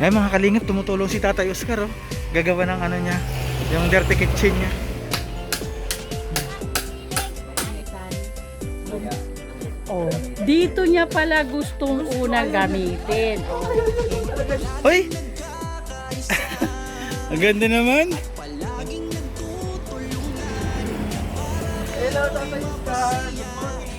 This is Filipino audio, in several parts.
Ay mga kalingap, tumutulong si Tatay Oscar oh. Gagawa ng ano niya, yung dirty kitchen niya. Oh, dito niya pala gustong unang gamitin. Hoy! Ang ganda naman. Hello, Tatay Oscar. Good morning.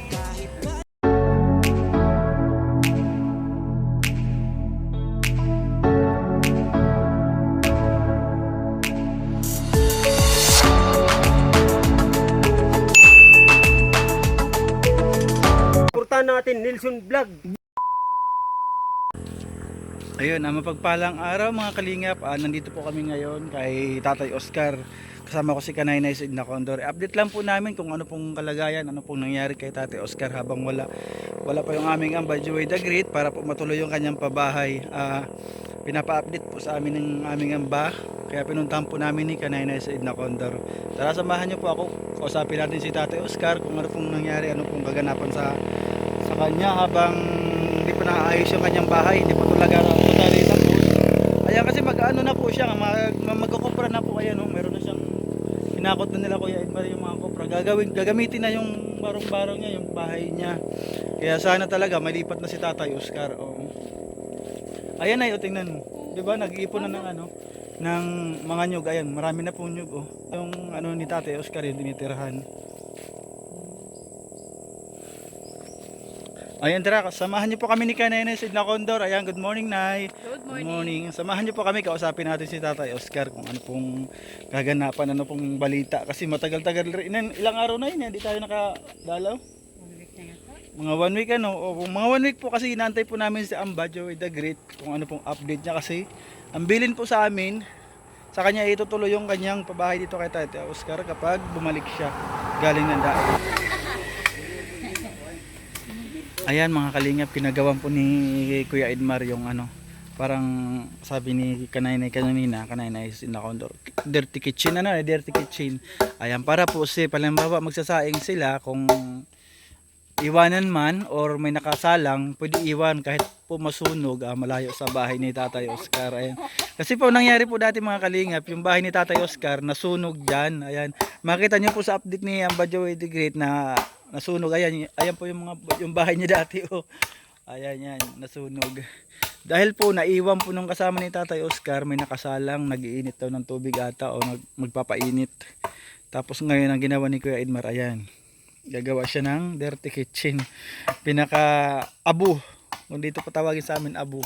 Suportahan natin Nilson Vlog. Ayun, mapagpalang araw mga kalingap. Nandito po kami ngayon kay Tatay Oscar. Kasama ko si Kanainay sa Edna Condor. Update lang po namin kung ano pong kalagayan, ano pong nangyari kay Tatay Oscar habang wala pa yung aming amba Joey the Great para po matuloy yung kanyang pabahay. Pinapa-update po sa amin ng aming amba. Kaya pinuntahan po namin ni Kanainay sa Edna Condor. Tara, samahan niyo po ako. Kausapin natin si Tatay Oscar kung ano pong nangyari, ano pong kaganapan sa kanya habang hindi pa naayos yung kanyang bahay, hindi pa talaga totally tapos. Ayan, kasi mag-ano na po siya, magkukupra na po. Ayan, meron na siyang hinakot na nila Kuya Edmar yung mga kupra. Gagamitin na yung barong-barong niya, yung bahay niya. Kaya sana talaga malipat na si Tatay Oscar. Oh. Ayan ay, tingnan mo. 'Di ba, nag-iipon na ng ano, ng mga nyug. Ayan, marami na pong nyug oh. Yung ano ni Tatay Oscar yung tinitirahan. Ayan, tara, samahan niyo po kami ni Kanainay sa Edna Condor. Ayan, good morning, Nay. Good Good morning. Samahan niyo po kami, kausapin natin si Tatay Oscar kung ano pong kaganapan, ano pong balita. Kasi matagal-tagal rin. Ilang araw na yun, hindi tayo nakadalaw. Mga 1 week ano, o mga 1 week po kasi inaantay po namin si Amba Joey the Great kung ano pong update niya kasi ang bilin po sa amin, sa kanya itutuloy yung kanyang pabahay dito kay Tatay Oscar kapag bumalik siya galing ng daan. Ayan mga kalingap, kinagawan po ni Kuya Edmar yung ano, parang sabi ni Kanainay kanina, Kanainay is in the Condor, dirty kitchen dirty kitchen. Ayan, para po si palimbawa magsasaing sila kung iwanan man or may nakasalang, pwede iwan kahit po masunog malayo sa bahay ni Tatay Oscar. Ayan. Kasi po nangyari po dati mga kalingap, yung bahay ni Tatay Oscar nasunog dyan. Ayan. Makita niyo po sa update ni Amba Joey the Great na nasunog. Ayan po yung bahay niya dati oh. Ayan yan, nasunog. Dahil po naiwan po nung kasama ni Tatay Oscar, may nakasalang, nag-iinit daw ng tubig ata o magpapainit. Tapos ngayon ang ginawa ni Kuya Edmar, ayan. Gagawa siya ng dirty kitchen. Pinaka abu. Kung dito pa tawagin sa amin abu.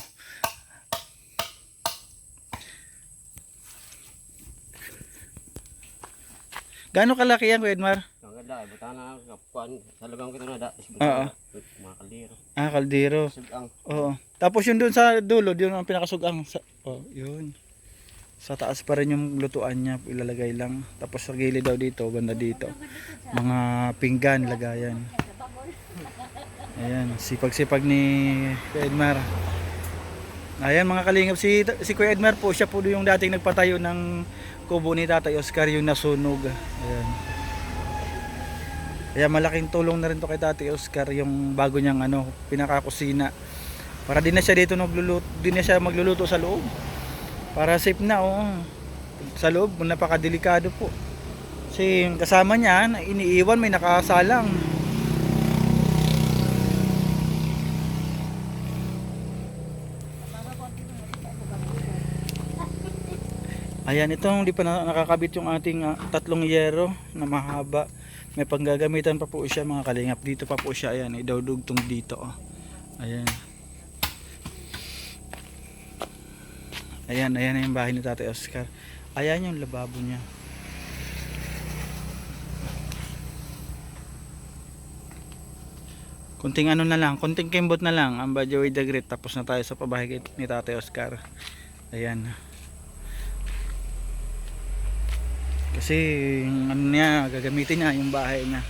Gaano kalaki yan, Kuya Edmar? Ang ganda, butana kapuan, talagang kita na da. Oo. Mga kaldero. Kaldero. Sugang. Oo. Tapos yun doon sa dulo, yun ang pinakasugang. Yun. Sa taas pa rin yung lutuan niya, ilalagay lang. Tapos sa gilid daw dito, banda dito. Mga pinggan, lagayan. Ayan, sipag-sipag ni Kuya Edmar. Ayan mga kalingap, si Kuya Edmar po, siya po yung dating nagpatayo ng kubo ni Tatay Oscar, yung nasunog. Ayan. Kaya malaking tulong na rin to kay Tatay Oscar, yung bago niyang ano, pinakakusina. Para din na siya dito magluluto sa loob. Para safe na oh. Sa loob, napakadelikado po. Kasi yung kasama niya, iniiwan, may nakasalang. Ayan, itong hindi pa nakakabit yung ating tatlong yero na mahaba. May panggagamitan pa po siya mga kalingap. Dito pa po siya, ayan, idudugtong dito oh. Ayan. Ayan yung bahay ni Tatay Oscar. Ayan yung lababo niya. Kunting ano na lang, kunting kimbot na lang ang Joey the Great, tapos na tayo sa pabahay ni Tatay Oscar. Ayan. Kasi ano niya, gagamitin niya yung bahay niya.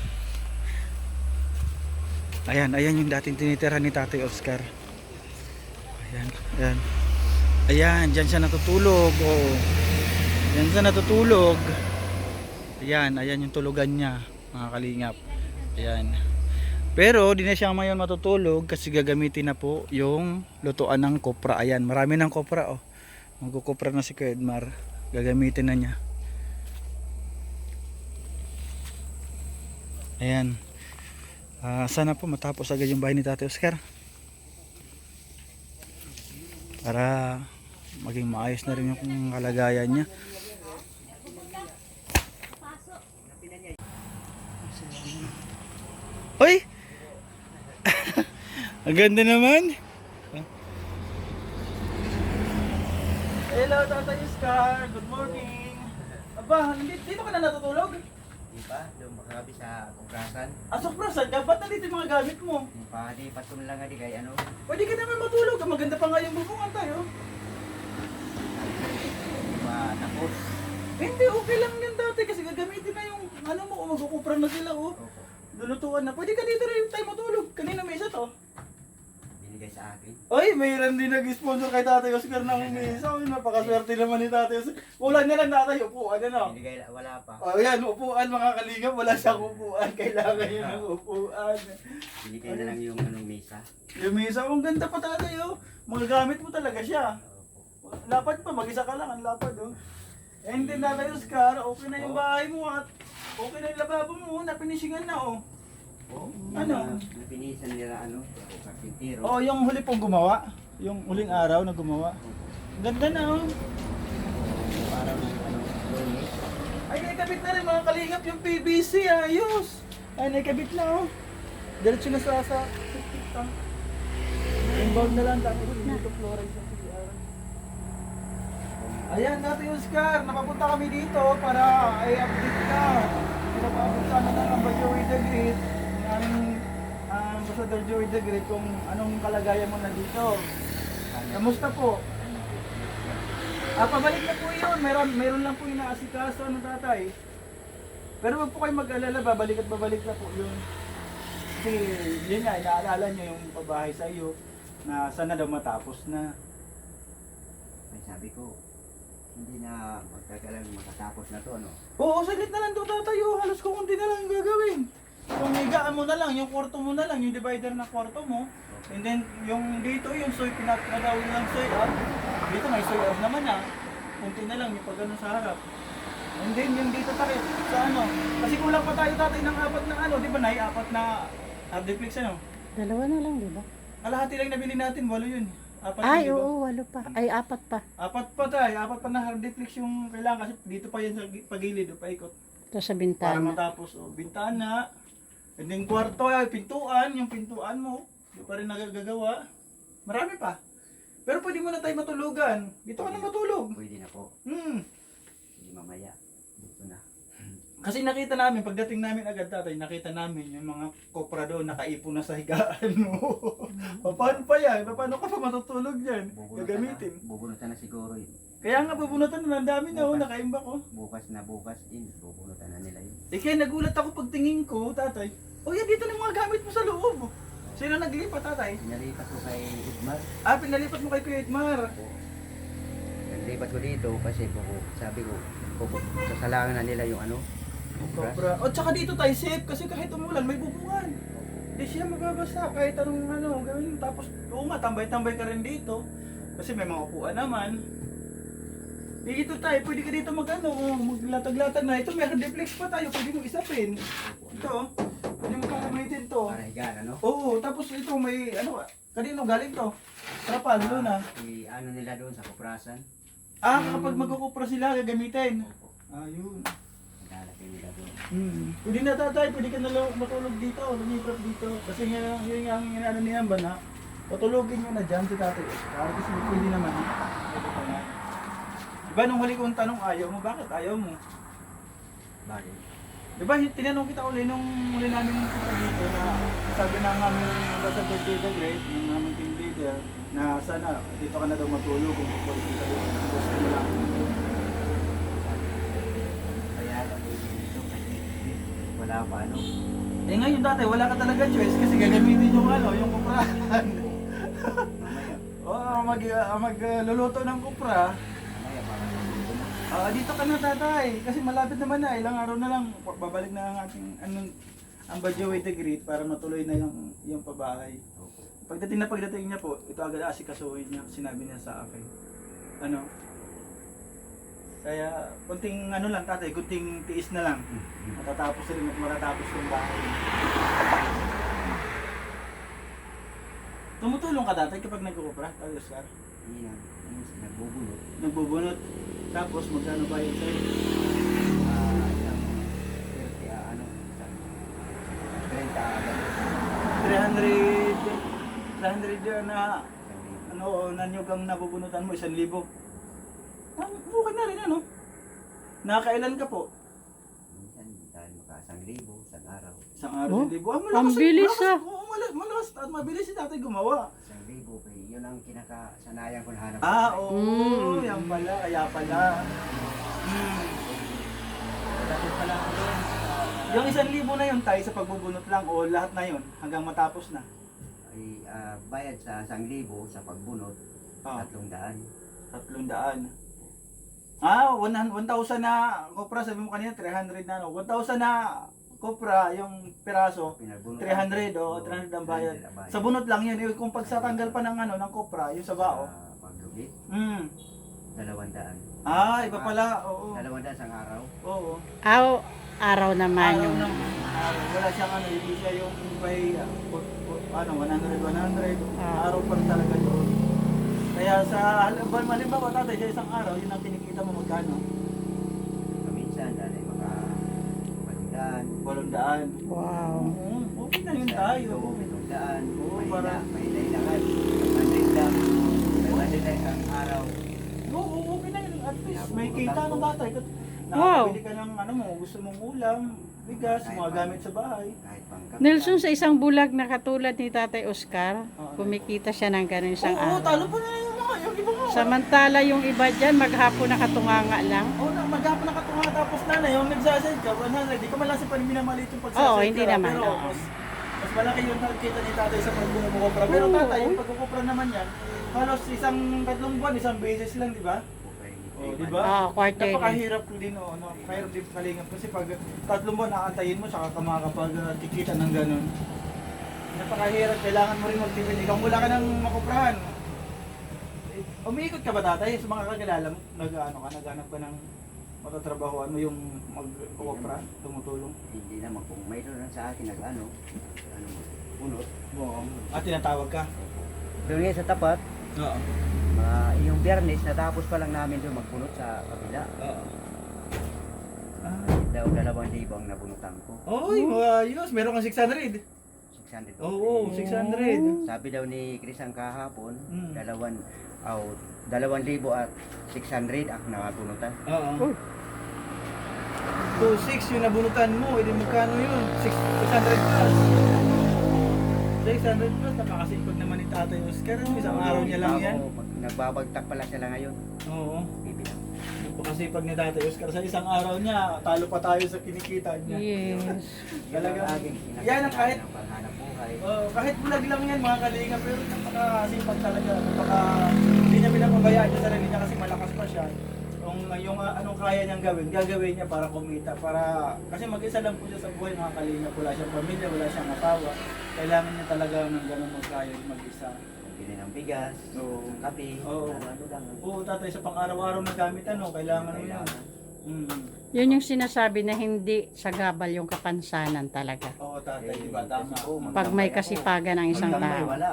Ayan yung dating tinitira ni Tatay Oscar. Ayan. Ayan, dyan siya natutulog. Oh. Dyan siya natutulog. Ayan yung tulugan niya, mga kalingap. Ayan. Pero di na siya ngayon matutulog kasi gagamitin na po yung lutuan ng kopra. Ayan, marami ng kopra oh. Magkukupra na si Kuya Edmar. Gagamitin na niya. Ayan. Sana po matapos agad yung bahay ni Tatay Oscar. Para maging maayos na rin yung kalagayan niya. Hoy! Ang ganda naman. Hello, Tatay Oscar. Good morning. Aba, dito ka na natutulog? Di ba? Doon makabi sa kukrasan. Asok bro, saan ka? Ba't nandito yung mga gamit mo? Pahadi patum lang nga di kay ano. Pwede ka naman matulog. Maganda pa nga yung bubungan tayo. Di ba tapos? Hindi, okay lang yan dati kasi gagamitin na yung ano mo, magkukupra na sila oh. Opo. Lulutuan na. Pwede ka dito rin tayo matulog. Kanina may isa to. Binigay sa akin. Ay, mayroon din nag-sponsor kay Tatay Oscar ng misa. Ay, napakaswerte naman ni Tatay Oscar. Wala na lang Tatay, upuan ano. Binigay wala pa. Oh, yan, upuan mga kalingap. Wala siyang upuan. Kailangan niya ng upuan. Binigay na lang yung anong mesa. Yung misa, ang ganda pa Tatay oh. Mga gamit mo talaga siya. Opo. Lapad pa, mag-isa ka lang, ang lapad oh. And then Tatay Oscar, okay na yung bahay mo at okay na yung lababo mo, napinishingan na oh. Oo. Ano? Napinisan nila ano, karpintero. Oh, yung huli pong gumawa, yung huling araw na gumawa. Ganda na oh. Para ng ano, lunes. Ay, naikabit na rin mga kalingap yung PVC, ayos. Ay, naikabit na oh. Diretso na sa septic tank. Inbound na lang, tapos dito fluoride sa CR. Ayan, Tatay Oscar, napapunta kami dito para i-update ka. Pinapaabot sana na ng Joey the Great, yung aming Ambassador Joey the Great, kung anong kalagayan mo na dito. Kamusta po? Pabalik na po yun. Meron lang po yung naasikaso ng tatay. Pero wag po kayo mag-alala, babalik at babalik na po yun. Kasi yun nga, inaalala nyo yung pabahay sa iyo na sana daw matapos na. Ay sabi ko, hindi na magtagalan makatapos na to ano. Oo, saglit na lang daw tatay. Oh, halos kung kunti na lang yung gagawin. Yung higaan mo na lang, yung kwarto mo na lang, yung divider na kwarto mo. And then yung dito, yung soy, pinagawin lang soy up. Dito may soy up naman ah. Kunti na lang, yung pag ano sa harap. And then yung dito tayo, sa ano. Kasi kulang pa tayo tatay ng apat na ano, di ba apat na hardiplex ano. Dalawa na lang, di ba? Kalahati lang nabili natin, walo yun. Apat Ay, yun, di ba? oo, walo pa. Ay, apat pa. Apat pa tayo, apat pa na hardiplex yung kailangan kasi dito pa yan sa pagilid, paikot. Ito sa Para bintana. matapos, bintana. And then kwarto, ay, pintuan, yung pintuan mo, di pa rin nagagawa. Marami pa. Pero pwede mo na tayo matulugan. Dito ka na matulog. Pwede na po. Hindi mamaya. Dito na. Kasi nakita namin, pagdating namin agad tatay, nakita namin yung mga kopra doon, nakaipon na sa higaan mo. Paano pa yan? Paano ka pa matutulog dyan? Gagamitin. Bubunutan na siguro yun. Kaya nga bubunutan na, ang dami na, nakaimbak ko. Bukas din, bubunutan na nila yun. Kaya nagulat ako pagtingin ko, tatay. O yan, dito na yung mga gamit mo sa loob. Sino naglipat, tatay? Pinalipat ko kay Idmar. Pinalipat mo kay Kuya Edmar. Naglipat ko dito kasi sabi ko, sasalangan na nila yung ano. Sobra. O tsaka dito tayo safe kasi kahit umulan may bubungan. Hindi siya mababasa kahit anong ano gawin. Tapos oo nga, tambay-tambay ka rin dito. Kasi may mga upuan naman. Dito tayo, pwede ka dito maglatag-latag na. Ito may hardiplex pa tayo, pwede mo isapin. Ito, pwede mo gagamitin to. Para higaan, ano? Oo, tapos ito may ano, kanino galing to? Trapal, doon ah. Ano nila doon sa kuprasan. Kapag magkukupra sila, gagamitin. Opo. Ayun. Lalagay nila doon. Pwede na tatay, pwede ka na matulog dito, lumipat dito. Kasi nga, yun nga ang inaano niya ba na, patulogin nyo na dyan si tatay Oscar. Kasi pwede naman. Ito pa nga. Diba nung huli kong tanong, ayaw mo? Bakit ayaw mo? Bakit? Diba tinanong kita uli nung huli namin kita dito na sabi na nga aming Ambassador Data Great, yung aming team leader, na sana dito ka na daw matulog kung pupulog ka doon. Gusto mo lang. Kaya lang dito kasi wala pa ano. Eh ngayon tatay, wala ka talaga choice kasi gagamitin yung ano, yung kuprahan. Mamaya. Oo, magluluto ng kupra. Mamaya para dito na. Dito ka na tatay, kasi malapit naman na, ilang araw na lang, babalik na ang ating ang Badjaway the Great para matuloy na yung pabahay. Opo. Pagdating niya po, ito agad asikasuhin niya, sinabi niya sa akin. Ano, Kaya, kunting ano lang tatay, kunting tiis na lang. Matatapos rin at matatapos yung bahay. Tumutulong ka tatay kapag nagkukupra, Tatay Oscar? Hindi na, nagbubulot. Nagbubunot. Tapos magkano bayad sa'yo? Isang 30, isang 30 agad. 300 yun na nanyog ang nabubunutan mo, 1,000. Okay na rin ano? Nakakailan ka po? Minsan, dahil maka 1,000, isang araw. Isang araw, Oh, 1,000. Ah, ang bilis, ah. Oo, malakas at mabilis si tatay gumawa. 1,000, yun ang kinakasanayan ko na hanap. Oo, yan pala, kaya pala. Dapat pala ako doon. Yung 1,000 na yun tayo sa pagbubunot lang o lahat na yun hanggang matapos na? Ay, bayad sa 1,000 sa pagbunot, Ah. 300. 300. 1,000 na kopra, sabi mo kanina 300 na no. 1,000 na kopra yung piraso, Pinagbunot 300 o 300 ang bayad. Sa bunot lang yun, kung pagsatanggal pa ng ng kopra, yung sa bao. Paglugit, Mm. 200. Iba pala. Oo. 200 isang araw. Oo. Araw naman Araw yung... ng araw. Wala siyang hindi siya yung by 100. Araw pa talaga doon. Kaya sa halimbawa tatay sa isang araw, yun ang kinikita mo magkano? Minsan, dahil maka 800. 800. Wow. Okay na yun tayo. 800. Oo, May para- kailangan. 100 lang. 100 lang isang araw. Oo, okay na yun. At least may kita ng tatay. Wow. Nakakabili ka ng gusto mong ulam, bigas, mga gamit sa bahay. Kahit pangkap. Nelson, sa isang bulag na katulad ni Tatay Oscar, Oo. kumikita siya ng ganun isang Oo, talo araw. pa na yung iba nga. Samantala yung iba dyan, maghapon nakatunganga lang. Maghapon na katunga tapos na yung nagsaside ka, 100. Di ko man lang sa minamalit yung pagsaside Oo, hindi ka, naman, Pero oo. mas malaki yung nakikita ni tatay sa pagbumukupra. Pero Oo. tatay, yung pagkukupra naman yan, halos isang 3 buwan, isang beses lang, di ba? Di ba? Quarterly. Napakahirap din, mahirap din kalingap kasi pag 3 buwan naaantayin mo, saka ka makakapag-kikita ng ganun. Napakahirap, kailangan mo rin magtipid. Ikaw mula ka ng makuprahan. Umiikot ka ba tatay sa mga kakilala mo? Naghanap ka ng matatrabahoan mo yung mag-kupra, tumutulong? Hindi naman kung mayroon lang sa akin punot. Oo. At tinatawag ka? Doon nga sa tapat, Oo. yung Biyernes, natapos pa lang namin doon magpunot sa kabila. Oo. Daw 2,000 ang nabunutan ko. Oy, ayos. Meron kang 600. 600. Oo, 600. Sabi daw ni Chris ang kahapon, Mm. 2,000 at 600 ang nakabunutan. Oo. 2,600 yung nabunutan mo. Hindi magkano yun? 600 plus. 600 plus. Napakasipag naman ni Tatay Oscar. Isang araw niya lang yan. Nagbabagtak pala sila ngayon. Oo. Bibilang. Napakasipag ni Tatay Oscar. Sa isang araw niya, talo pa tayo sa kinikita niya. Yes. Talaga. Yan ang aking Yan ang kahit- ng paghanap buhay. Kahit bulag lang yan mga kalinga, pero napakasipag talaga. Hindi niya pinapabayaan sa sarili niya kasi malakas pa siya. Yung anong kaya niyang gawin, gagawin niya para kumita. Kasi mag-isa lang po siya sa buhay mga kalinga. Wala siyang pamilya, wala siyang asawa. Kailangan niya talaga ng ganun magkaya mag-isa. Bili ng bigas, Oo. ng kape, Oo. ano lang. Oo, tatay, sa pang-araw-araw na gamit, kailangan mo yun. Yun yung sinasabi na hindi sagabal yung kapansanan talaga. Oo, tatay, di ba? Tama. Pag may kasipagan ng isang Magtambay, tao. wala.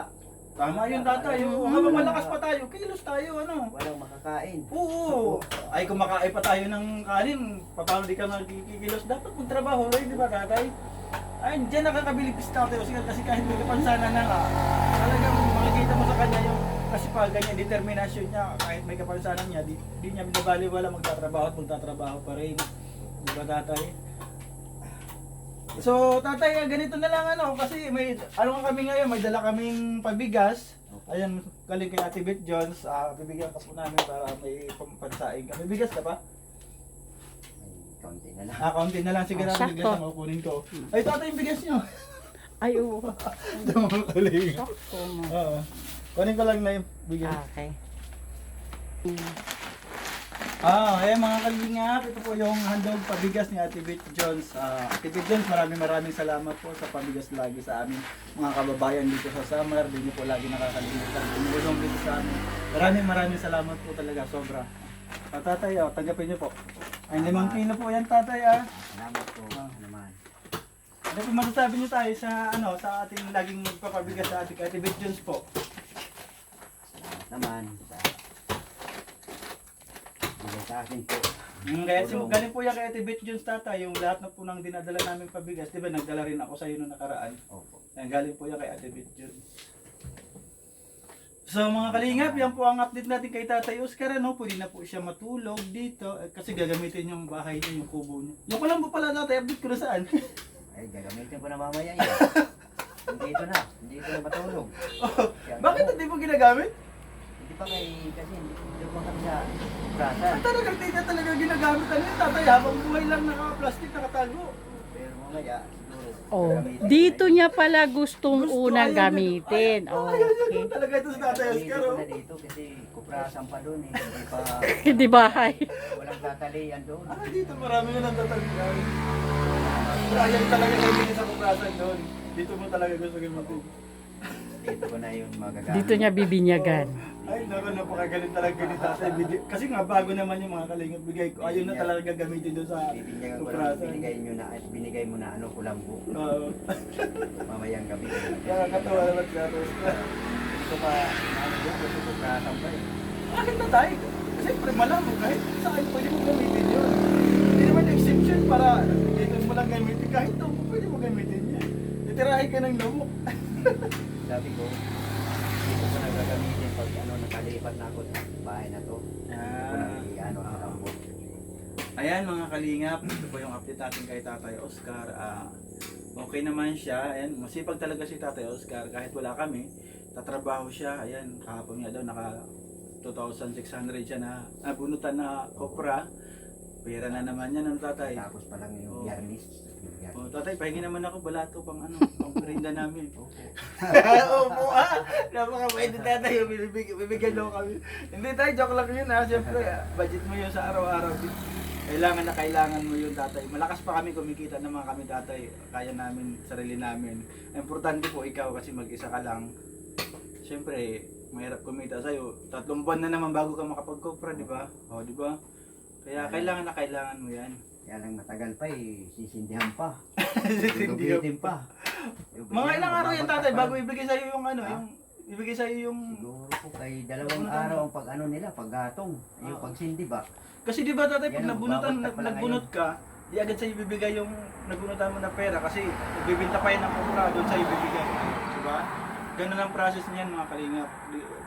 Tama yun, tatay. Habang malakas pa tayo, kilos tayo, Walang makakain. Oo. Ay, kumakain pa tayo ng kanin, paano di ka magkikilos? Dapat magtrabaho, di ba, tatay? Ay, diyan nakakabilipis tatay kasi kahit may kapansanan na nga, talagang makikita mo sa kanya yung kasipagan niya, determinasyon niya, kahit may kapansanan niya, di niya binabaliwala magtatrabaho at magtatrabaho pa rin. Di ba, tatay? So, tatay, ganito na lang kasi may kami ngayon, may dala kaming pabigas. Ayan, galing kay Ate Beth Jones, bibigyan ka po namin para may pampansaing ka. May bigas ka ba? Ay, kaunti na lang. Kaunti na lang, sige na, Sakto. bigas ang kukunin ko. Ay, tatay, yung bigas niyo. Ay, oo. Tama kaling. Sakto mo. Oo. Kunin ko lang na yung bigas. Okay. Mga kalingap, ito po yung handog pabigas ni Ate Beth Jones. Ate Beth Jones, maraming salamat po sa pabigas lagi sa amin mga kababayan dito sa Samar. Hindi niyo po lagi nakakalimutan. Tumulong dito sa amin. Maraming salamat po talaga, sobra. Tatay, tanggapin niyo po. Ay, 5 kilo po yan, tatay, Salamat po naman. Ano po masasabi niyo tayo sa ating laging magpapabigas sa ating Ate Beth Jones po? Salamat naman sa bigay sa akin po. Kaya galing po yan kay Ate Beth Jones, tatay, yung lahat na po nang dinadala namin pabigas, di ba nagdala rin ako sa iyo noong nakaraan? Opo. Yan, galing po yan kay Ate Beth Jones. So mga kalingap, yan po ang update natin kay Tatay Oscar, pwede na po siya matulog dito kasi gagamitin yung bahay niya, yung kubo niya. Yung ko lang po pala tatay, update ko na saan. Ay, gagamitin ko na mamaya yun. Hindi ito na matulog. Bakit hindi mo ginagamit? Hindi pa kasi hindi ko kami sa brasan. Talagang hindi na talaga ginagamit yun, tatay, habang buhay lang naka-plastic, nakatago. Pero mamaya, siguro, Oh, gagamitin ko dito na niya pala gustong unang ayaw gamitin. Ayaw Okay. talaga ito sa Tatay Gagamitin Oscar. ko na dito kasi kuprasan pa doon eh. Hindi pa, Hindi bahay. walang tatalian doon. Dito marami nga nang tatalian. Ayaw talaga gamitin sa kuprasan doon. Dito mo talaga gusto gamitin. Dito ko na yung magagamit. Dito niya bibinyagan. Ay, naku, napakagaling talaga ni Tatay. Kasi nga, bago naman yung mga kalingap bigay ko. Ayaw na talaga gagamitin doon sa Bibigyan ko lang, kuprasan. binigay mo na ano, kulambo. Oo. Mamayang gabi. Nakakatawa naman si Tatay Oscar. Hindi ko pa, ano yun, kasi kuprasan pa eh. Bakit na tayo? Siyempre, malamang kahit saan pwede mo gamitin yun. Hindi naman exception para dito mo lang gamitin. Kahit doon mo pwede mo gamitin yan. Titirahin ka ng lumok. Sabi ko, dito ko na gagamitin pag ano, nakalipat na ako sa bahay na to. Dito ko na ano, kulambo. Ayan mga kalingap, ito po yung update natin kay Tatay Oscar. Okay naman siya, ayan, masipag talaga si Tatay Oscar kahit wala kami. Tatrabaho siya, ayan, kahapon nga daw naka 2,600 siya na nabunutan na kopra. Pera na naman yan, tatay? Tapos pa lang yung Oo. biyernes. Oh, tatay, pahingi naman ako balato pang pang merinda namin. Opo. Opo, napakabait ni tatay, bibigyan daw kami. Hindi tayo, joke lang yun siyempre, budget mo yun sa araw-araw. Kailangan mo yun, tatay. Malakas pa kami kumikita naman kami, tatay. Kaya namin, sarili namin. Importante po ikaw kasi mag-isa ka lang. Siyempre, mahirap kumita sa'yo. 3 buwan na naman bago ka makapag-copra, di ba? O, di ba? Kaya kailangan mo yan. Kaya lang matagal pa eh, sisindihan pa. Sisindihan Gugupitin pa. Mga ilang araw yan, tatay, babagsak pa bago lang. ibigay sa'yo yung Ha? ibigay sa'yo yung... Siguro po kay 2 araw ang pag ano nila, paggatong. Yung pagsindi ba? Kasi di ba tatay, pag Yan, babagsak pala nagbunot ka, di agad sa'yo ibibigay yung nagbunutan mo na pera kasi bibinta pa yan ng kopra, doon sa'yo ibibigay. Di ba? Ganun ang process niyan mga kalingap.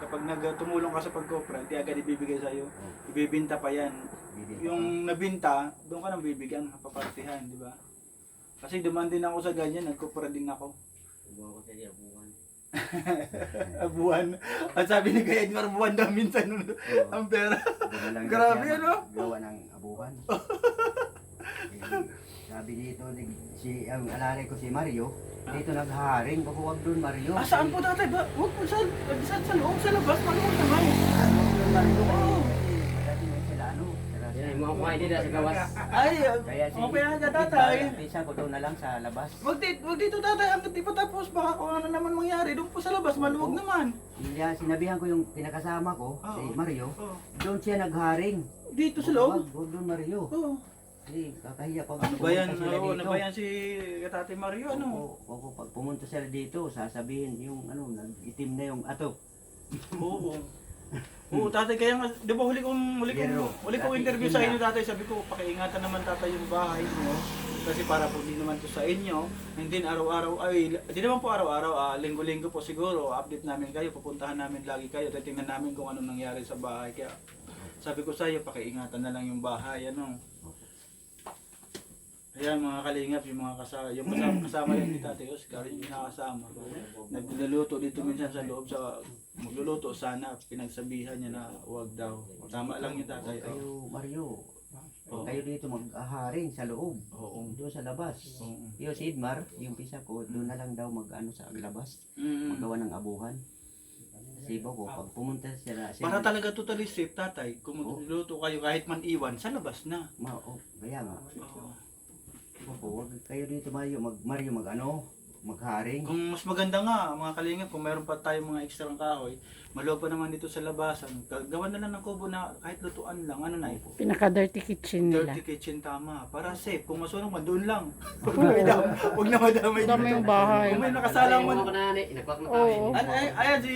Kapag tumulong ka sa pagkopra, di agad ibibigay sa'yo. Ibibinta pa yan. Bibigyan Yung nabinta, doon ka nang bibigyan, papartihan, di ba? Kasi duman din ako sa ganyan, nagkopra din ako. Buwan. At sabi ni Kuya Edmar, buwan daw minsan ang pera. Grabe, ano? Gawa ng abuhan. Sabi dito, ang alalay ko si Mario, dito naghaharing, baka huwag doon Mario. Saan po tatay? Huwag po sa loob, sa labas, maluwag naman. Mario, Oo. dati may sila ano. Yan yung mga kumain dito sa gawas. Ay, Kaya si okay nga tatay. Pisa ko doon na lang sa labas. Wag dito tatay, hanggang di pa tapos, baka kung ano naman mangyari, doon po sa labas, maluwag naman. Kaya sinabihan ko yung pinakasama ko, si Oo. Mario, Oh. doon siya nagharing. Dito sa loob? Huwag doon Mario. Oh. Kasi kakahiya pag Ano ba yan? pumunta sila Oo, ano dito. ba yan si Tate Mario? Ano? Opo, pag pumunta sila dito, sasabihin yung ano, nag-itim na yung ato. Oo. Oo, tatay, kaya nga, di ba huli kong Dati, interview yun sa na. inyo, tatay, sabi ko, pakiingatan naman tatay yung bahay mo. Kasi para po din naman to sa inyo. Hindi araw-araw, hindi naman po araw-araw, linggo-linggo po siguro, update namin kayo, pupuntahan namin lagi kayo, titingnan namin kung ano nangyari sa bahay. Kaya sabi ko sa iyo, pakiingatan na lang yung bahay, ano. Ayan mga kalingap, yung kasama yan ni Tatay Oscar, yung nakasama. Nagluluto dito minsan sa loob magluluto sana, pinagsabihan niya na huwag daw. Tama lang yung tatay. Kayo, Mario, Oo. kayo dito mag-aharing sa loob. Oo. Doon sa labas. Oo. Yung si Edmar, yung pisa ko, doon na lang daw mag-ano sa labas. Mm. Magawa ng abuhan. Kasi ko, pag pumunta sila, Para talaga totally safe, tatay. Kung magluluto kayo kahit man iwan, sa labas na. kaya nga. Oo. Opo, wag kayo dito Mario, Mario mag-ano, magharing. Kung mas maganda nga, mga kalingap, kung mayroon pa tayong mga extra kahoy, maluwag pa naman dito sa labasan, gawa na lang ng kubo na kahit lutuan lang, ano na Pinaka-dirty kitchen nila. dirty kitchen tama, para safe. Kung masunog man, doon lang. Huwag na madamay Dami yung bahay. Kung may nakasalang man. Mo na ni, inakwak na Oo. kami. Ayan si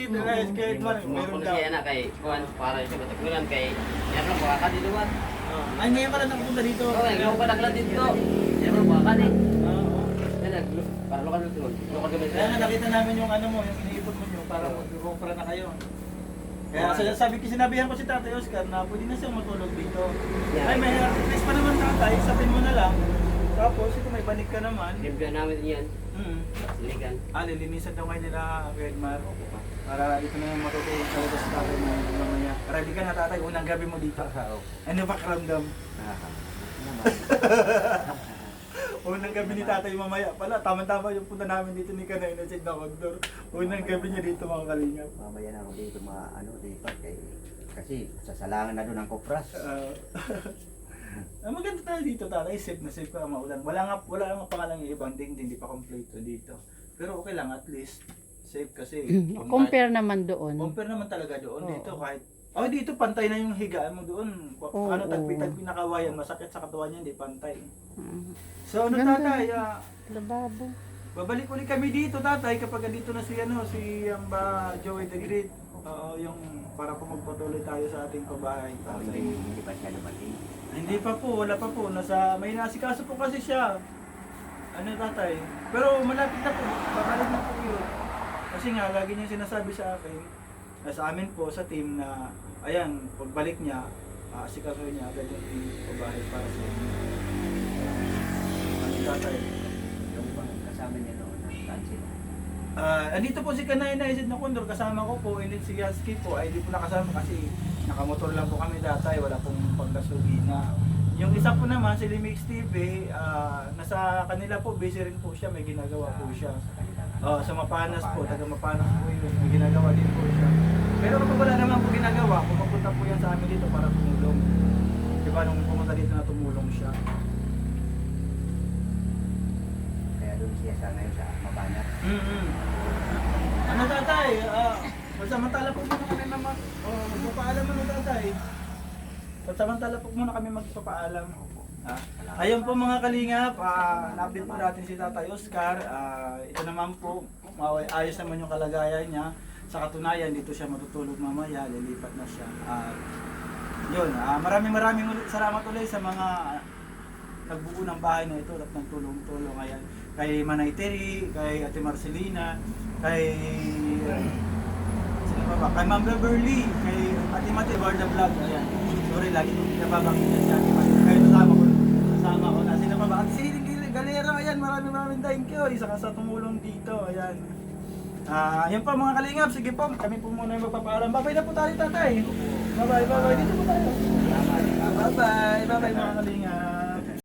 kay Edmar, Mo meron na daw. siya na kay kuan para sa matagpuan kay Yerno ko ka dito ba? Ay, ngayon ka lang nakapunta dito. Oh, ngayon pa nakla dito. Yerno ko ka ni. Oo. Para lokal dito. Lokal kami. Kaya nga nakita namin yung ano mo, yung iniipot mo nyo para mag-compra na kayo. Kaya sinabihan ko si Tatay Oscar na pwede na siyang matulog dito. Ay, may place pa naman tatay, sabihin mo na lang. Tapos, ito may banig ka naman. Limpyan namin yan. Siligan. Lilinisan daw ngayon nila, Kuya Edmar. Para dito na yung matutulog sa labas sa tatay mo mamaya. Ready ka na tatay, unang gabi mo dito. Ano ba karamdam? Unang gabi ni tatay mamaya pala, tama-tama yung punta namin dito ni Kanay na Sid na Condor. Unang gabi niya dito mga kalingap. Mamaya na ako dito lipat kasi sasalangan na doon ang kopras. Maganda tayo dito tatay, safe na safe ka maulan. Wala nga pangalang yung ibang hindi pa kompleto dito. Pero okay lang at least safe kasi. Compare naman doon. Compare naman talaga doon Oo. dito kahit dito pantay na yung higaan mo doon. Oo, Tagpi-tagpi na kawayan, masakit sa katawan niya, hindi pantay. Mm. So ano Ganda. tatay, Lababo. babalik ulit kami dito tatay kapag dito na si Joey the Great. Yung para po magpatuloy tayo sa ating pabahay. Hindi pa siya dumating. Hindi pa po, wala pa po. May nasikaso po kasi siya. Ano tatay? Pero malapit na po. Babalik na po yun. Kasi nga, lagi niya sinasabi sa akin, sa amin po, sa team na, ayan, pagbalik niya, asikaso niya agad yung pabahay para sa inyo. Ano tatay? Yung bang kasama niya noon na cancel. Andito po si Kanay na Isid na Condor, kasama ko po, and then si Yaski po, ay di po nakasama kasi nakamotor lang po kami dati, wala pong pagkasugi na. Yung isa po naman, si Limix TV, nasa kanila po, busy rin po siya, may ginagawa po siya. Sa Mapanas po, taga Mapanas po yun, may ginagawa din po siya. Pero kapag wala naman po ginagawa, pumapunta po yan sa amin dito para tumulong. Diba nung pumunta dito na tumulong siya. Kaya doon siya sa ngayon sa Mabanat. Ano tatay? Samantala po muna kami magpapaalam ano tatay? Samantala po muna kami magpapaalam. Ayun po mga kalingap, na-update po natin si Tatay Oscar. Ito naman po, ayos naman yung kalagayan niya. Sa katunayan, dito siya matutulog mamaya, lilipat na siya. Yun, maraming salamat ulit sa mga nagbuo ng bahay na ito at nagtulong-tulong. Ayan, kay Manay Terry, kay Ate Marcelina, kay sino pa ba? Kay Ma'am Beverly, kay Ate Mati Barda Vlog. Ayan, sorry, lagi ko pinababangin niya si Ate Mati. Kayo nasama ko na. Sino pa ba? At si Galera, ayan, maraming thank you. Isa ka sa tumulong dito, ayan. Yan po mga kalingap, sige po, kami po muna yung magpapaalam. Bye-bye na po tayo tatay. Bye-bye, dito po tayo. Bye-bye mga kalingap.